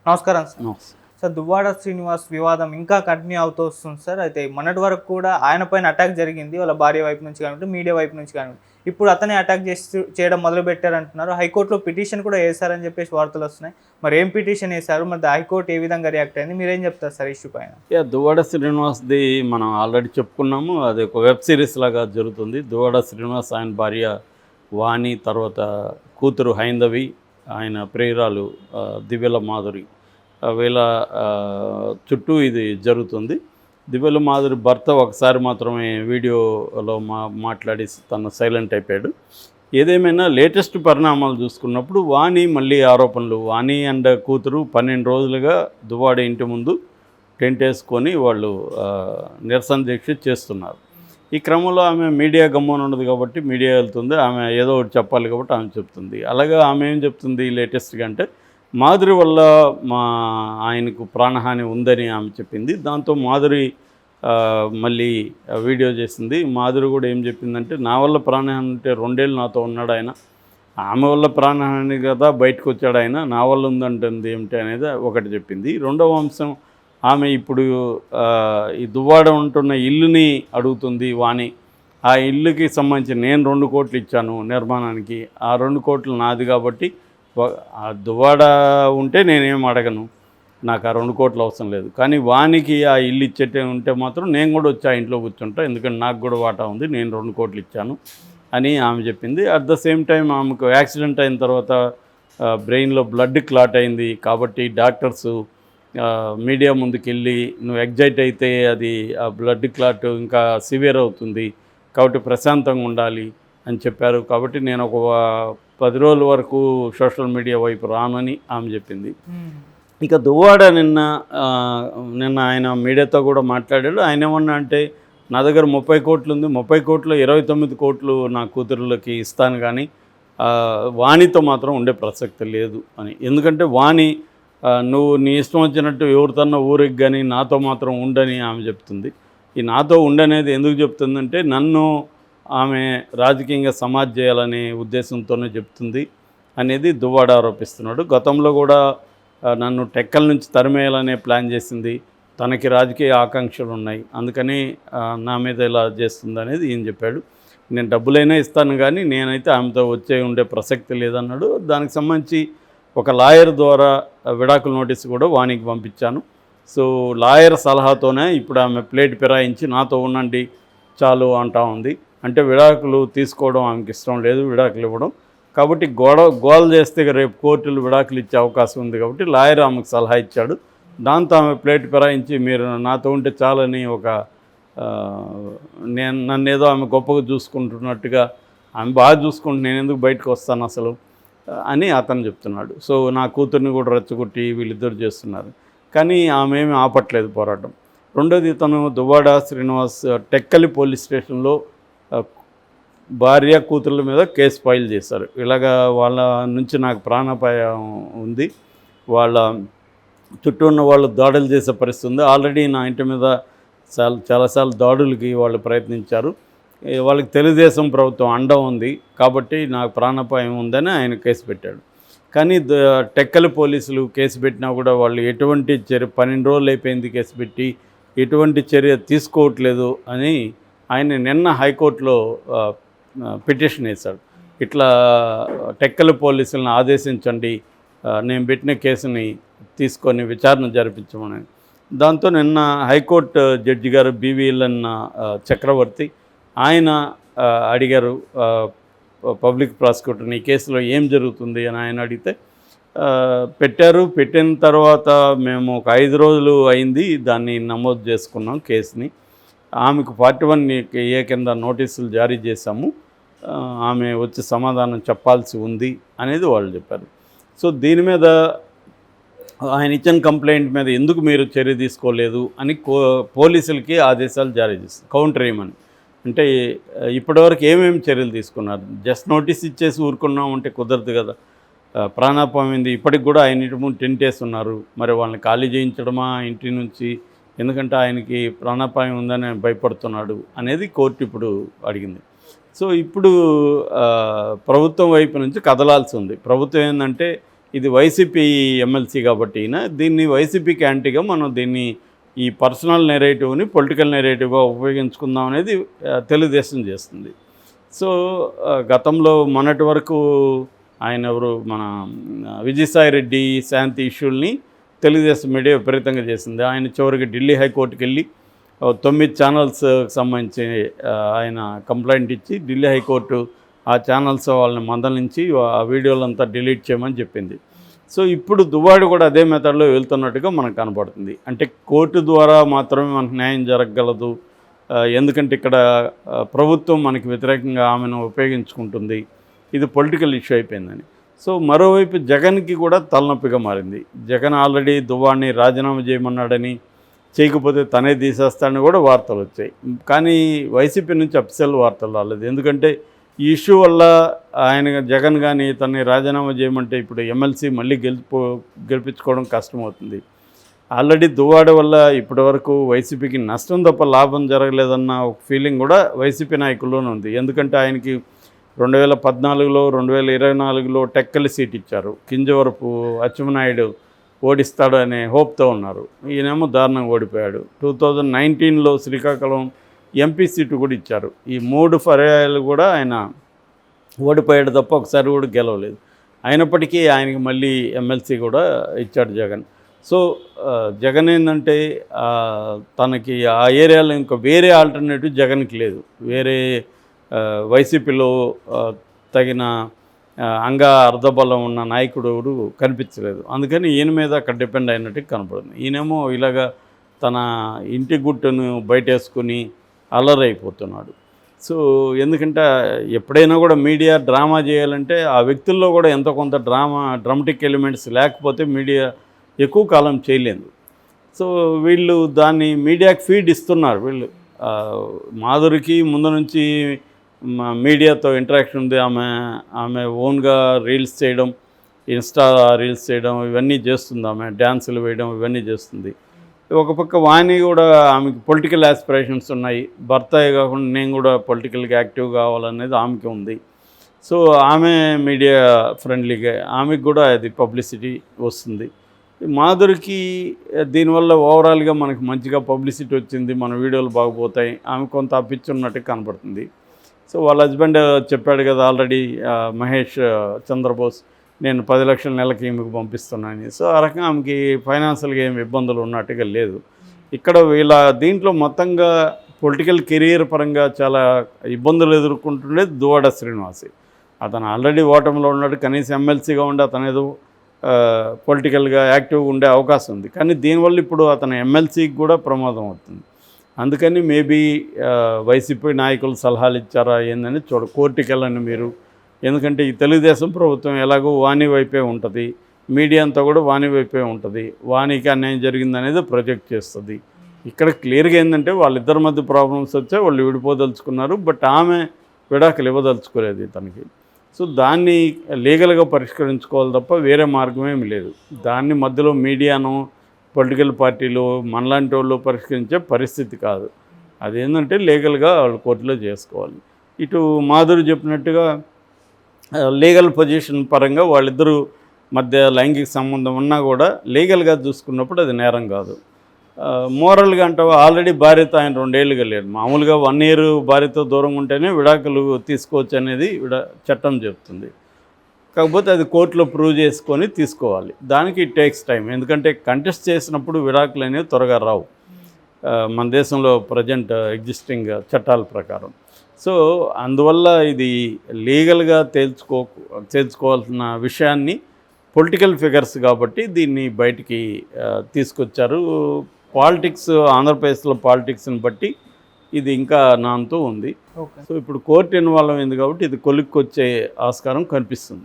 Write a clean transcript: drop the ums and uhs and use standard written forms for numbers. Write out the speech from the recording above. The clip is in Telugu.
నమస్కారం సార్. నమస్తే. సార్, దువ్వాడ శ్రీనివాస్ వివాదం ఇంకా కంటిన్యూ అవుతూ వస్తుంది సార్. అయితే మొన్నటి వరకు కూడా ఆయన పైన అటాక్ జరిగింది. వాళ్ళ భార్య వైపు నుంచి కానివ్వండి, మీడియా వైపు నుంచి కానివ్వండి. ఇప్పుడు అతనే అటాక్ చేయడం మొదలుపెట్టారంటున్నారు. హైకోర్టులో పిటిషన్ కూడా వేశారని చెప్పేసి వార్తలు వస్తున్నాయి. మరి ఏం పిటిషన్ వేశారు? మరి హైకోర్టు ఏ విధంగా రియాక్ట్ అయింది? మీరేం చెప్తారు సార్ ఇష్యూ పైన? దువ్వాడ శ్రీనివాస్ది మనం ఆల్రెడీ చెప్పుకున్నాము. అది ఒక వెబ్ సిరీస్ లాగా జరుగుతుంది. దువ్వాడ శ్రీనివాస్, ఆయన భార్య వాణి, తర్వాత కూతురు హైందవి, ఆయన ప్రియురాలు దివ్యల మాధురి, వీళ్ళ చుట్టూ ఇది జరుగుతుంది. దివ్యల మాధురి భర్త ఒకసారి మాత్రమే వీడియోలో మాట్లాడి తను సైలెంట్ అయిపోయాడు. ఏదేమైనా లేటెస్ట్ పరిణామాలు చూసుకున్నప్పుడు వాణి మళ్ళీ ఆరోపణలు. వాణి అండ్ కూతురు 12 రోజులుగా దువ్వాడ ఇంటి ముందు టెంట్ వేసుకొని వాళ్ళు నిరసన దీక్ష చేస్తున్నారు. ఈ క్రమంలో ఆమె మీడియా గమ్మున ఉండదు కాబట్టి మీడియా వెళ్తుంది. ఆమె ఏదో ఒకటి చెప్పాలి కాబట్టి ఆమె చెప్తుంది. అలాగే ఆమె ఏం చెప్తుంది లేటెస్ట్గా అంటే, మాధురి వల్ల ఆయనకు ప్రాణహాని ఉందని ఆమె చెప్పింది. దాంతో మాధురి మళ్ళీ వీడియో చేసింది. మాధురి కూడా ఏం చెప్పిందంటే, నా వల్ల ప్రాణహాని ఉంటే 2 ఏళ్ళు నాతో ఉన్నాడు ఆయన, ఆమె వల్ల ప్రాణహాని కదా బయటకు వచ్చాడు ఆయన, నా వల్ల ఉందంటుంది ఏమిటి అనేది ఒకటి చెప్పింది. రెండవ అంశం, ఆమె ఇప్పుడు ఈ దువ్వాడ ఉంటున్న ఇల్లుని అడుగుతుంది వాణి. ఆ ఇల్లుకి సంబంధించి నేను 2 కోట్లు ఇచ్చాను నిర్మాణానికి, ఆ 2 కోట్లు నాది కాబట్టి ఆ దువ్వాడ ఉంటే నేనేం అడగను, నాకు ఆ 2 కోట్లు అవసరం లేదు. కానీ వానికి ఆ ఇల్లు ఇచ్చేటే ఉంటే మాత్రం నేను కూడా వచ్చి ఆ ఇంట్లో కూర్చుంటా, ఎందుకంటే నాకు కూడా వాటా ఉంది, నేను 2 కోట్లు ఇచ్చాను అని ఆమె చెప్పింది. అట్ ద సేమ్ టైం ఆమెకు యాక్సిడెంట్ అయిన తర్వాత బ్రెయిన్లో బ్లడ్ క్లాట్ అయింది కాబట్టి డాక్టర్సు మీడియా ముందుకెళ్ళి, నువ్వు ఎగ్జైట్ అయితే అది ఆ బ్లడ్ క్లాట్ ఇంకా సివియర్ అవుతుంది కాబట్టి ప్రశాంతంగా ఉండాలి అని చెప్పారు. కాబట్టి నేను ఒక 10 రోజుల వరకు సోషల్ మీడియా వైపు రానని ఆమె చెప్పింది. ఇక దువ్వాడ నిన్న ఆయన మీడియాతో కూడా మాట్లాడాడు. ఆయన ఏమన్నా అంటే, నా దగ్గర 30 కోట్లు ఉంది, 30 కోట్లు 29 కోట్లు నా కూతురులకి ఇస్తాను, కానీ వాణితో మాత్రం ఉండే ప్రసక్తి లేదు అని. ఎందుకంటే వాణి నువ్వు నీ ఇష్టం వచ్చినట్టు ఎవరితోన్నా ఊరికి కానీ నాతో మాత్రం ఉండని ఆమె చెప్తుంది. ఈ నాతో ఉండనేది ఎందుకు చెప్తుందంటే, నన్ను ఆమె రాజకీయంగా సమాజ్ చేయాలనే ఉద్దేశంతోనే చెప్తుంది అనేది దువ్వాడ ఆరోపిస్తున్నాడు. గతంలో కూడా నన్ను టెక్కల నుంచి తరిమేయాలనే ప్లాన్ చేసింది, తనకి రాజకీయ ఆకాంక్షలు ఉన్నాయి, అందుకని నా మీద ఇలా చేస్తుంది అనేది ఈయన చెప్పాడు. నేను డబ్బులైనా ఇస్తాను కానీ నేనైతే ఆమెతో ఉండే ప్రసక్తి లేదన్నాడు. దానికి సంబంధించి ఒక లాయర్ ద్వారా విడాకుల నోటీసు కూడా వానికి పంపించాను. సో లాయర్ సలహాతోనే ఇప్పుడు ఆమె ప్లేట్ ఫిరాయించి నాతో ఉండండి చాలు అంటా ఉంది. అంటే విడాకులు తీసుకోవడం ఆమెకి ఇష్టం లేదు, విడాకులు ఇవ్వడం. కాబట్టి గోల చేస్తే రేపు కోర్టులు విడాకులు ఇచ్చే అవకాశం ఉంది కాబట్టి లాయర్ ఆమెకు సలహా ఇచ్చాడు. దాంతో ఆమె ప్లేట్ ఫిరాయించి మీరు నాతో ఉంటే చాలని నన్ను ఏదో ఆమె గొప్పగా చూసుకుంటున్నట్టుగా, ఆమె బాగా చూసుకుంటే నేను ఎందుకు బయటకు వస్తాను అసలు అని అతను చెప్తున్నాడు. సో నా కూతుర్ని కూడా రెచ్చగొట్టి వీళ్ళిద్దరు చేస్తున్నారు, కానీ ఆమె ఏమీ ఆపట్లేదు పోరాటం. రెండోది, తను దువ్వాడ శ్రీనివాస్ టెక్కలి పోలీస్ స్టేషన్లో భార్య కూతుర్ల మీద కేసు ఫైల్ చేశారు. ఇలాగా వాళ్ళ నుంచి నాకు ప్రాణాపాయం ఉంది, వాళ్ళ చుట్టూ ఉన్న వాళ్ళు దాడులు చేసే పరిస్థితి ఉంది, ఆల్రెడీ నా ఇంటి మీద చాలాసార్లు దాడులకి వాళ్ళు ప్రయత్నించారు, వాళ్ళకి తెలుగుదేశం ప్రభుత్వం అండ ఉంది కాబట్టి నాకు ప్రాణాపాయం ఉందని ఆయన కేసు పెట్టాడు. కానీ టెక్కలి పోలీసులు కేసు పెట్టినా కూడా వాళ్ళు ఎటువంటి చర్య, 12 రోజులు అయిపోయింది కేసు పెట్టి, ఎటువంటి చర్య తీసుకోవట్లేదు అని ఆయన నిన్న హైకోర్టులో పిటిషన్ వేశాడు. ఇట్లా టెక్కలి పోలీసులను ఆదేశించండి, నేను పెట్టిన కేసుని తీసుకొని విచారణ జరిపించమని. దాంతో నిన్న హైకోర్టు జడ్జి గారు BVLN చక్రవర్తి ఆయన అడిగారు పబ్లిక్ ప్రాసిక్యూటర్ని, ఈ కేసులో ఏం జరుగుతుంది అని ఆయన అడిగితే, పెట్టిన తర్వాత మేము ఒక 5 రోజులు అయింది దాన్ని నమోదు చేసుకున్నాం కేసుని, ఆమెకు 41A కింద నోటీసులు జారీ చేశాము, ఆమె వచ్చి సమాధానం చెప్పాల్సి ఉంది అనేది వాళ్ళు చెప్పారు. సో దీని మీద ఆయన ఇచ్చిన కంప్లైంట్ మీద ఎందుకు మీరు చర్య తీసుకోలేదు అని పోలీసులకి ఆదేశాలు జారీ చేస్తారు కౌంటర్ ఏమని. అంటే ఇప్పటివరకు ఏమేమి చర్యలు తీసుకున్నారు, జస్ట్ నోటీస్ ఇచ్చేసి ఊరుకున్నాం అంటే కుదరదు కదా, ప్రాణాపాయమైంది. ఇప్పటికి కూడా ఆయన ఇంటి ముందు టెంట్ వేస్తున్నారు, మరి వాళ్ళని ఖాళీ చేయించడమా ఇంటి నుంచి, ఎందుకంటే ఆయనకి ప్రాణాపాయం ఉందని భయపడుతున్నాడు అనేది కోర్టు ఇప్పుడు అడిగింది. సో ఇప్పుడు ప్రభుత్వం వైపు నుంచి కదలాల్సి ఉంది. ప్రభుత్వం ఏంటంటే ఇది వైసీపీ ఎమ్మెల్సీ కాబట్టి దీన్ని వైసీపీకి యాంటీగా మనం దీన్ని ఈ పర్సనల్ నెరేటివ్ని పొలిటికల్ నెరేటివ్గా ఉపయోగించుకుందాం అనేది తెలుగుదేశం చేస్తుంది. సో గతంలో మొన్నటి వరకు ఆయన ఎవరు మన విజయసాయి రెడ్డి శాంతి ఇష్యూల్ని తెలుగుదేశం మీడియా విపరీతంగా చేసింది. ఆయన చివరికి ఢిల్లీ హైకోర్టుకి వెళ్ళి 9 ఛానల్స్ సంబంధించి ఆయన కంప్లైంట్ ఇచ్చి ఢిల్లీ హైకోర్టు ఆ ఛానల్స్ వాళ్ళని మందలించి ఆ వీడియోలంతా డిలీట్ చేయమని చెప్పింది. సో ఇప్పుడు దువ్వాడు కూడా అదే మెథడ్లో వెళ్తున్నట్టుగా మనకు కనపడుతుంది. అంటే కోర్టు ద్వారా మాత్రమే మనకు న్యాయం జరగగలదు, ఎందుకంటే ఇక్కడ ప్రభుత్వం మనకి వ్యతిరేకంగా ఆమెను ఉపయోగించుకుంటుంది, ఇది పొలిటికల్ ఇష్యూ అయిపోయిందని. సో మరోవైపు జగన్కి కూడా తలనొప్పిగా మారింది. జగన్ ఆల్రెడీ దువ్వాడిని రాజీనామా చేయమన్నాడని, చేయకపోతే తనే తీసేస్తాడని కూడా వార్తలు వచ్చాయి. కానీ వైసీపీ నుంచి అఫీషియల్ వార్తలు రాలేదు. ఎందుకంటే ఈ ఇష్యూ వల్ల ఆయన జగన్ కానీ తనని రాజీనామా చేయమంటే ఇప్పుడు ఎమ్మెల్సీ మళ్ళీ గెలిపించుకోవడం కష్టమవుతుంది. ఆల్రెడీ దువ్వాడ వల్ల ఇప్పటివరకు వైసీపీకి నష్టం తప్ప లాభం జరగలేదన్న ఒక ఫీలింగ్ కూడా వైసీపీ నాయకుల్లోనే ఉంది. ఎందుకంటే ఆయనకి 2014లో 2024లో టెక్కలి సీట్ ఇచ్చారు. కింజవరపు అచ్చెన్నాయుడు ఓడిస్తాడు అనే హోప్తో ఉన్నారు. ఈయనేమో దారుణంగా ఓడిపోయాడు. 2019లో శ్రీకాకుళం ఎంపీ సీటు కూడా ఇచ్చారు. ఈ 3 పర్యాయాలు కూడా ఆయన ఓడిపోయాడు తప్ప ఒకసారి కూడా గెలవలేదు. అయినప్పటికీ ఆయనకి మళ్ళీ ఎమ్మెల్సీ కూడా ఇచ్చాడు జగన్. సో జగన్ ఏంటంటే తనకి ఆ ఏరియాలో ఇంకా వేరే ఆల్టర్నేటివ్ జగన్కి లేదు. వేరే వైసీపీలో తగిన అర్ధబలం ఉన్న నాయకుడు ఎవరు కనిపించలేదు. అందుకని ఈయన మీద అక్కడ డిపెండ్ అయినట్టు కనపడుతుంది. ఈయనేమో ఇలాగా తన ఇంటి గుట్టును బయటేసుకుని అల్లరైపోతున్నాడు. సో ఎందుకంటే ఎప్పుడైనా కూడా మీడియా డ్రామా చేయాలంటే ఆ వ్యక్తుల్లో కూడా ఎంతో కొంత డ్రామాటిక్ ఎలిమెంట్స్ లేకపోతే మీడియా ఎక్కువ కాలం చేయలేదు. సో వీళ్ళు దాన్ని మీడియాకి ఫీడ్ ఇస్తున్నారు. వీళ్ళు మాధురికి ముందు నుంచి మీడియాతో ఇంటరాక్షన్ ఉంది. ఆమె ఓన్గా రీల్స్ చేయడం, ఇన్స్టా రీల్స్ చేయడం ఇవన్నీ చేస్తుంది. ఆమె డ్యాన్సులు వేయడం ఇవన్నీ చేస్తుంది. ఒక పక్క వాణి కూడా ఆమెకి పొలిటికల్ ఆస్పిరేషన్స్ ఉన్నాయి. భర్త కాకుండా నేను కూడా పొలిటికల్గా యాక్టివ్ కావాలనేది ఆమెకి ఉంది. సో ఆమె మీడియా ఫ్రెండ్లీగా ఆమెకు కూడా అది పబ్లిసిటీ వస్తుంది. మాధురికి దీనివల్ల ఓవరాల్గా మనకు మంచిగా పబ్లిసిటీ వచ్చింది, మన వీడియోలు బాగుపోతాయి, ఆమె కొంత అప్పిచ్చున్నట్టు కనపడుతుంది. సో వాళ్ళ హస్బెండ్ చెప్పాడు కదా ఆల్రెడీ, మహేష్ చంద్రబోస్, నేను 10 లక్షల నెలకి ఈమెకు పంపిస్తున్నాను. సో ఆ రకంగా ఆమెకి ఫైనాన్షియల్గా ఏమి ఇబ్బందులు ఉన్నట్టుగా లేదు. ఇక్కడ వీళ్ళ దీంట్లో మొత్తంగా పొలిటికల్ కెరీర్ పరంగా చాలా ఇబ్బందులు ఎదుర్కొంటుండేది దువ్వాడ శ్రీనివాస్. అతను ఆల్రెడీ ఓటమిలో ఉన్నాడు. కనీసం ఎమ్మెల్సీగా ఉండి అతను ఏదో పొలిటికల్గా యాక్టివ్గా ఉండే అవకాశం ఉంది. కానీ దీనివల్ల ఇప్పుడు అతను ఎమ్మెల్సీకి కూడా ప్రమాదం అవుతుంది. అందుకని మేబీ వైసీపీ నాయకులు సలహాలు ఇచ్చారా ఏందని కోర్టుకి వెళ్ళండి మీరు, ఎందుకంటే ఈ తెలుగుదేశం ప్రభుత్వం ఎలాగో వాణి వైపే ఉంటుంది, మీడియా అంతా కూడా వాణి వైపే ఉంటుంది, వాణికి అన్యాయం జరిగిందనేది ప్రొజెక్ట్ చేస్తుంది. ఇక్కడ క్లియర్గా ఏంటంటే వాళ్ళిద్దరి మధ్య ప్రాబ్లమ్స్ వచ్చాయి, వాళ్ళు విడిపోదలుచుకున్నారు. బట్ ఆమె విడాకులు ఇవ్వదలుచుకోలేదు తనకి. సో దాన్ని లీగల్గా పరిష్కరించుకోవాలి తప్ప వేరే మార్గం ఏమి లేదు. దాన్ని మధ్యలో మీడియాను పొలిటికల్ పార్టీలు మనలాంటి వాళ్ళు పరిష్కరించే పరిస్థితి కాదు. అదేంటంటే లీగల్గా వాళ్ళు కోర్టులో చేసుకోవాలి. ఇటు మాధురి చెప్పినట్టుగా లీగల్ పొజిషన్ పరంగా వాళ్ళిద్దరూ మధ్య లైంగిక సంబంధం ఉన్నా కూడా లీగల్గా చూసుకున్నప్పుడు అది నేరం కాదు. మోరల్గా అంటావా, ఆల్రెడీ భార్యతో ఆయన 2 ఏళ్ళుగా లేడు. మామూలుగా 1 ఇయర్ భార్యతో దూరంగా ఉంటేనే విడాకులు తీసుకోవచ్చు అనేది చట్టం చెప్తుంది. కాకపోతే అది కోర్టులో ప్రూవ్ చేసుకొని తీసుకోవాలి. దానికి ఇట్ టేక్స్ టైం. ఎందుకంటే కంటెస్ట్ చేసినప్పుడు విడాకులు అనేవి త్వరగా రావు మన దేశంలో ప్రజెంట్ ఎగ్జిస్టింగ్ చట్టాల ప్రకారం. సో అందువల్ల ఇది లీగల్గా తేల్చుకోవాల్సిన విషయాన్ని పొలిటికల్ ఫిగర్స్ కాబట్టి దీన్ని బయటికి తీసుకొచ్చారు. పాలిటిక్స్, ఆంధ్రప్రదేశ్లో పాలిటిక్స్ని బట్టి ఇది ఇంకా నాంతో ఉంది. సో ఇప్పుడు కోర్టు ఇన్వాల్వ్ అయింది కాబట్టి ఇది కొలిక్కొచ్చే ఆస్కారం కనిపిస్తుంది.